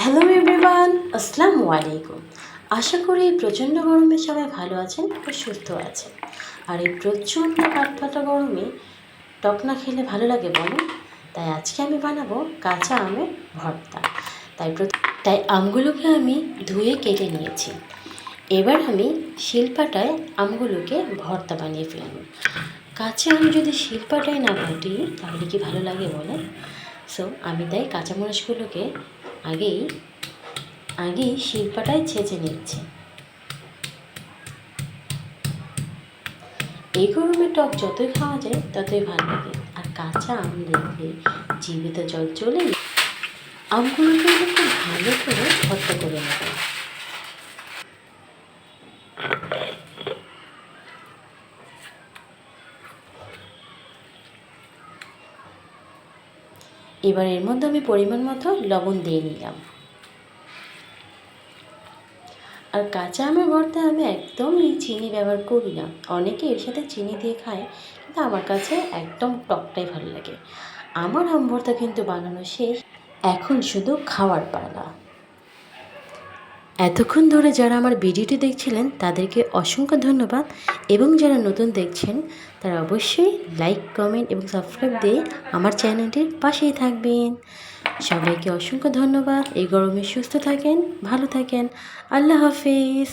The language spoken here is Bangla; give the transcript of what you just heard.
হ্যালো এভরিওয়ান, আসসালামু আলাইকুম। আশা করি এই প্রচণ্ড গরমে সবাই ভালো আছেন ও সুস্থ আছেন। আর এই প্রচণ্ড কাঠফাটা গরমে টক না খেলে ভালো লাগে বলো? তাই আজকে আমি বানাবো কাঁচা আমের ভর্তা। তাই আমগুলোকে আমি ধুয়ে কেটে নিয়েছি। এবার আমি শিলপাটায় আমগুলোকে ভর্তা বানিয়ে ফেলবো। কাঁচা আম যদি শিলপাটায় না বাটি তাহলে কি ভালো লাগে বলো? সো আমি তাই কাঁচামরিচগুলোকে আগেই শিলপাটায় ছেঁচে নিচ্ছি। এই গরমে টক যতই খাওয়া যায় ততই ভালো লাগে, আর কাঁচা আম দেখলে জিভে তো জল চলে। আমগুলোকে খুব ভালো করে ভর্তা করে নেব। এবার এর মধ্যে আমি পরিমাণ মতো লবণ দিয়ে নিলাম। আর কাঁচা আমের ভর্তায় আমি একদমই চিনি ব্যবহার করি না। অনেকে এর সাথে চিনি দিয়ে খায়, কিন্তু আমার কাছে একদম টকটাই ভালো লাগে। আমার আম ভর্তা কিন্তু বানানো শেষ, এখন শুধু খাওয়ার পালা। এতক্ষণ ধরে যারা আমার ভিডিওটি দেখছিলেন তাদেরকে অসংখ্য ধন্যবাদ, এবং যারা নতুন দেখছেন তারা অবশ্যই লাইক, কমেন্ট এবং সাবস্ক্রাইব দিয়ে আমার চ্যানেলটির পাশেই থাকবেন। সবাইকে অসংখ্য ধন্যবাদ। এই গরমে সুস্থ থাকেন, ভালো থাকেন। আল্লাহ হাফিজ।